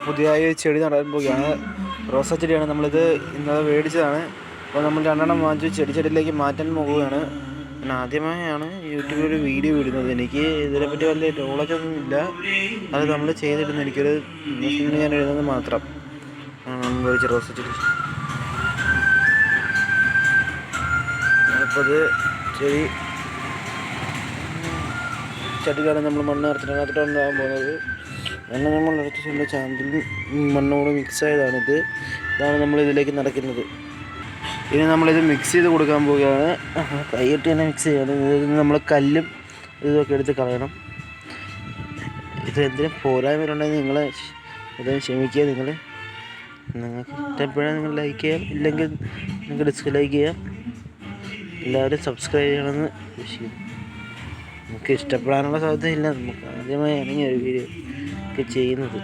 പുതിയതായി ചെടി നടാൻ പോവുകയാണ്. റോസാ ചെടിയാണ്. നമ്മളിത് ഇന്നലെ മേടിച്ചതാണ്. അപ്പോൾ നമ്മൾ 2 വാങ്ങിച്ച് ചെടിയിലേക്ക് മാറ്റാൻ പോവുകയാണ്. ഞാൻ ആദ്യമായാണ് യൂട്യൂബിൽ ഒരു വീഡിയോ ഇടുന്നത്. എനിക്ക് ഇതിനെപ്പറ്റി വലിയ നോളജൊന്നും ഇല്ല. അത് നമ്മൾ ചെയ്തിടുന്നു. എനിക്കൊരു ഞാൻ എഴുതുന്നത് മാത്രം. മേടിച്ച റോസാ അപ്പോൾ അത് ചെടിയിലാണ് നമ്മൾ മണ്ണ് നിറച്ചിട്ടുണ്ടാകാൻ പോകുന്നത്. മണ്ണ് നമ്മൾ നിറച്ചിട്ടുണ്ട്. ചാമ്പലും മണ്ണോട് മിക്സ് ആയതാണിത്. ഇതാണ് നമ്മൾ ഇതിലേക്ക് നിറയ്ക്കുന്നത്. ഇനി നമ്മളിത് മിക്സ് ചെയ്ത് കൊടുക്കാൻ പോവുകയാണ്. കൈയിട്ട് തന്നെ മിക്സ് ചെയ്യണം. ഇതിൽ നമ്മൾ കല്ലും ഇതൊക്കെ എടുത്ത് കളയണം. ഇത് എന്തിനും പോരായ്മയുണ്ടെങ്കിൽ നിങ്ങൾ ഇതൊന്ന് ക്ഷമിക്കുക. നിങ്ങൾക്ക് ഇഷ്ടപ്പെടാൻ നിങ്ങൾ ലൈക്ക് ചെയ്യാം, ഇല്ലെങ്കിൽ നിങ്ങൾക്ക് ഡിസ്ലൈക്ക് ചെയ്യാം. എല്ലാവരും സബ്സ്ക്രൈബ് ചെയ്യണമെന്ന് വിശ്വസിക്കുന്നു. നമുക്ക് ഇഷ്ടപ്പെടാനുള്ള സാധ്യതയില്ല. നമുക്ക് ആദ്യമായാണ് ഈ ഒരു വീഡിയോ ഒക്കെ ചെയ്യുന്നത്.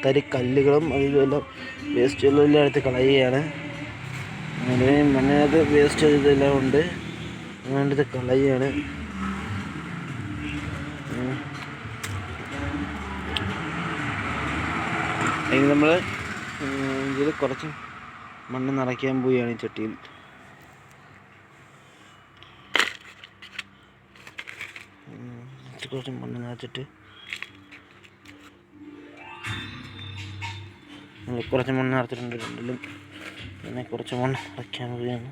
തരി കല്ലുകളും അതിലെല്ലാം വേസ്റ്റുകളെല്ലാം എടുത്ത് കളയുകയാണ്. അങ്ങനെ മണ്ണിനകത്ത് വേസ്റ്റ് ഇതെല്ലാം ഉണ്ട്, അതുകൊണ്ടിത് കളയുകയാണ്. ഇനി നമ്മൾ ഇതിൽ കുറച്ച് മണ്ണ് നിറയ്ക്കാൻ പോവുകയാണ്. ഈ ചട്ടിയിൽ കുറച്ച് മണ്ണ് നിറച്ചിട്ട് കുറച്ച് മണ്ണ് നിറച്ചിട്ടുണ്ട്. രണ്ടിലും പിന്നെ കുറച്ച് മണ്ണ് നിറയ്ക്കാൻ പോവുകയാണ്.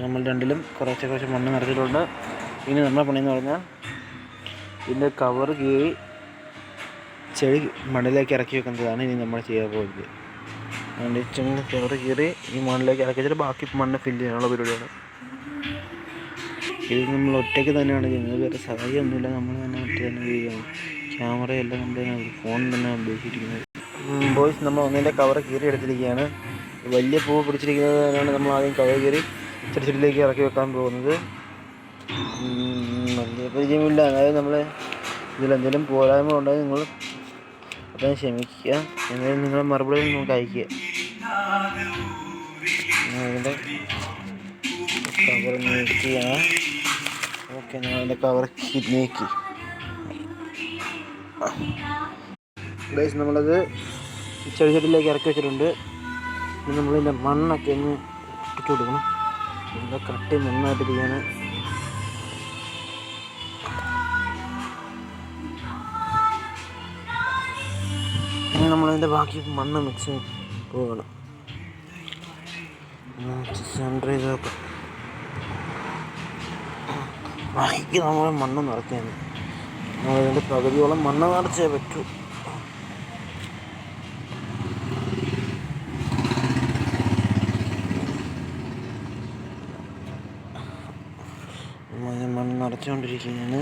നമ്മൾ രണ്ടിലും കുറച്ച് മണ്ണ് നിറച്ചിട്ടുണ്ട്. ഇനി നമ്മുടെ പണിയെന്ന് പറഞ്ഞാൽ ഇതിൻ്റെ കവർ കീറി ചെടി മണ്ണിലേക്ക് ഇറക്കി വെക്കുന്നതാണ് ഇനി നമ്മൾ ചെയ്യാൻ പോകുന്നത്. അതുകൊണ്ട് ചെടി കവർ കീറി ഈ മണ്ണിലേക്ക് ഇറക്കി വെച്ചിട്ട് ബാക്കി മണ്ണ് ഫില്ല് ചെയ്യാനുള്ള പരിപാടിയാണ്. ഇത് നമ്മൾ ഒറ്റയ്ക്ക് തന്നെയാണ് ചെയ്യുന്നത്. വേറെ സഹായമൊന്നുമില്ല. നമ്മൾ തന്നെ ഒറ്റ തന്നെ ചെയ്യുകയാണ്. ക്യാമറയെല്ലാം നമ്മൾ ഫോൺ തന്നെ ഉപയോഗിച്ചിരിക്കുന്നത്. ബോയ്സ്, നമ്മൾ ഒന്നിൻ്റെ കവർ കീറി എടുത്തിരിക്കുകയാണ്. വലിയ പൂവ് പിടിച്ചിരിക്കുന്നതിനാണ് നമ്മൾ ആദ്യം കവർ കീറി ചെടിയിലേക്ക് ഇറക്കി വെക്കാൻ പോകുന്നത്. വലിയ പരിചയമില്ല. അതായത് നമ്മൾ ഇതിലെന്തെങ്കിലും പോരായ്മ ഉണ്ടെങ്കിൽ നിങ്ങൾ അതൊന്ന് ക്ഷമിക്കുക. എന്നാലും നിങ്ങളെ മറുപടി നമുക്ക് അയയ്ക്കുക. അതിൻ്റെ കവർ നീക്കിയാണ്. ഓക്കെ, ഞങ്ങളുടെ കവർ നീക്കി. ഗൈസ്, നമ്മളത് ചെടിയിലേക്ക് ഇറക്കി വെച്ചിട്ടുണ്ട്. ഇനി നമ്മളിതിൻ്റെ മണ്ണൊക്കെ ഒന്ന് ഇട്ടിട്ട് കൊടുക്കണം. ഇതിൻ്റെ കട്ടി മണ്ണായിട്ടിരിക്കുകയാണ്. ഇനി നമ്മളതിൻ്റെ ബാക്കി മണ്ണ് മിക്സ് പോകണം. സെൻറ്റർ ചെയ്തൊക്കെ ബാക്കി നമ്മൾ മണ്ണ് നിറയ്ക്കുകയാണ്. നമ്മളതിൻ്റെ പകുതിയോളം മണ്ണ് നിറച്ചേ പറ്റൂ. മണ്ണ് നിറച്ചുകൊണ്ടിരിക്കുകയാണ്.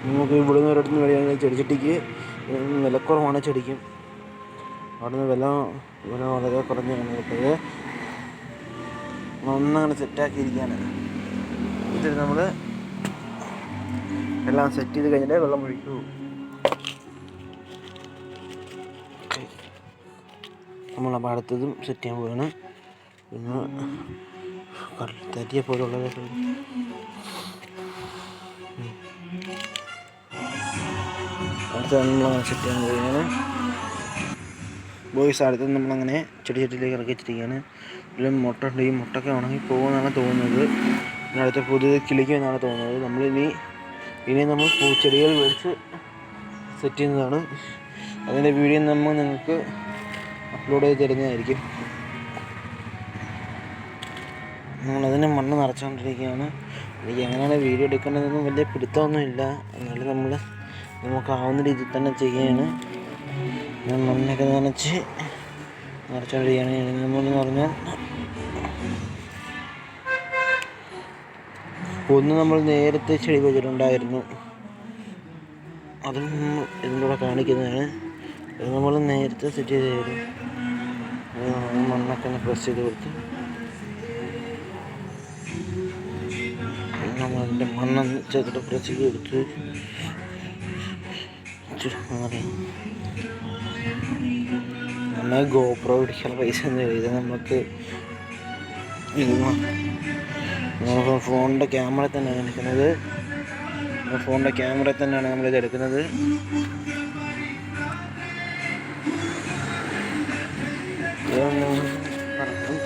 നമുക്ക് ഇവിടെ നിന്ന് ഒരിടത്തുനിന്ന് വരികയാണെങ്കിൽ ചെടിച്ചട്ടിക്ക് വിലക്കുറവാണ്. ചെടിക്കും അവിടുന്ന് വില വളരെ കുറഞ്ഞാണ് കിട്ടിയത്. ഒന്നങ്ങനെ സെറ്റാക്കിയിരിക്കുകയാണ്. ഇതിൽ നമ്മൾ എല്ലാം സെറ്റ് ചെയ്ത് കഴിഞ്ഞാൽ വെള്ളം ഒഴിക്കൂ. നമ്മളപ്പോൾ അടുത്തതും സെറ്റ് ചെയ്യാൻ പോവുകയാണ്. പിന്നെ തരിയെ പോലുള്ളതൊക്കെ അടുത്ത നമ്മളങ്ങനെ സെറ്റ് ചെയ്യാൻ പോവുകയാണ്. ബോയ്സ്, അടുത്തത് നമ്മളങ്ങനെ ചെടിയിലേക്ക് ഇറക്കി വെച്ചിരിക്കുകയാണ്. ഇതിലും മുട്ട ഉണ്ട്. ഈ മുട്ടൊക്കെ ഉണങ്ങി പോകുമെന്നാണ് തോന്നുന്നത്. പിന്നെ അടുത്ത പുതിയത് കിളിക്കുമെന്നാണ് തോന്നുന്നത്. ഇനി നമ്മൾ പൂച്ചെടികൾ മേടിച്ച് സെറ്റ് ചെയ്യുന്നതാണ്. അതിൻ്റെ വീഡിയോ നമ്മൾ നിങ്ങൾക്ക് അപ്ലോഡ് ചെയ്ത് തരുന്നതായിരിക്കും. നമ്മളതിന് മണ്ണ് നിറച്ചുകൊണ്ടിരിക്കുകയാണ്. എനിക്ക് എങ്ങനെയാണ് വീഡിയോ എടുക്കേണ്ടതെന്നും വലിയ പിടുത്തമൊന്നുമില്ല. എന്നാലും നമുക്കാവുന്ന രീതിയിൽ തന്നെ ചെയ്യുകയാണ്. ഞാൻ മണ്ണൊക്കെ നിറച്ചുകൊണ്ടിരിക്കുകയാണ്. നമ്മളെന്ന് പറഞ്ഞാൽ ഒന്ന് നമ്മൾ നേരത്തെ ചെടി വെച്ചിട്ടുണ്ടായിരുന്നു. അതും ഇതിലൂടെ കാണിക്കുന്നതാണ്. ഇത് നമ്മൾ നേരത്തെ സെറ്റ് ചെയ്ത് തരും. മണ്ണൊക്കെ പ്രസ് ചെയ്ത് കൊടുത്ത് നമ്മളുടെ മണ്ണൊന്ന് ചേർത്തിട്ട് പ്രസ് ചെയ്ത് കൊടുത്ത് നമ്മൾ ഗോപ്രോ പിടിക്കാൻ പൈസ ഒന്നും ഇത് നമുക്ക് ഫോണിൻ്റെ ക്യാമറ തന്നെയാണ് എടുക്കുന്നത്. ഫോണിൻ്റെ ക്യാമറ തന്നെയാണ് നമ്മളിത് എടുക്കുന്നത്.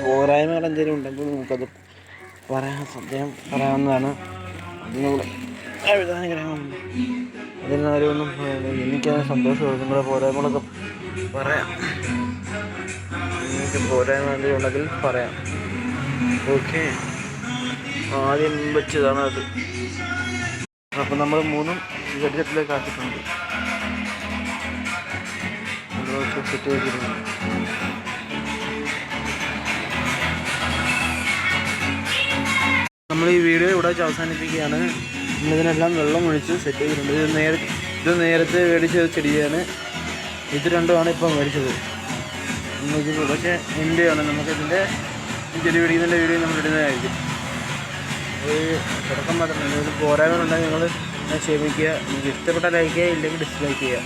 പോരായ്മകൾ എന്തെങ്കിലും ഉണ്ടെങ്കിൽ നമുക്കത് പറയാവുന്നതാണ്. അതിനുള്ള അതിനാരൊന്നും എനിക്കത് സന്തോഷമാണ്. നിങ്ങളുടെ പോരായ്മകളൊക്കെ പറയാം. നിങ്ങൾക്ക് പോരായ്മ എന്തെങ്കിലും ഉണ്ടെങ്കിൽ പറയാം. ഓക്കെ, ആദ്യം വെച്ചതാണ് അത്. അപ്പം നമ്മൾ മൂന്നും ഹെഡ്സെറ്റിലേക്ക് ആക്കിയിട്ടുണ്ട്. സെറ്റ് ചെയ്തിട്ടുണ്ട്. നമ്മൾ ഈ വീഡിയോ ഇവിടെ വെച്ച് അവസാനിപ്പിക്കുകയാണ്. നമ്മളിതിനെല്ലാം വെള്ളം ഒഴിച്ച് സെറ്റ് ചെയ്തിട്ടുണ്ട്. ഇത് നേരത്തെ മേടിച്ച ചെടിയാണ്. ഇത് രണ്ടുമാണ് ഇപ്പം മേടിച്ചത്. പക്ഷേ എൻ്റെയാണ്. നമുക്കിതിൻ്റെ ചെടി പിടിക്കുന്നതിൻ്റെ വീഡിയോ നമ്മൾ ഇടുന്നതായിരിക്കും. തുടക്കം മാത്രമല്ല, ഇതിൽ പോരായ്മ ഉണ്ടെങ്കിൽ നിങ്ങൾ ക്ഷമിക്കുക. നിങ്ങൾക്ക് ഇഷ്ടപ്പെട്ട ലൈക്ക് ചെയ്യുക, ഇല്ലെങ്കിൽ ഡിസ്ലൈക്ക് ചെയ്യുക.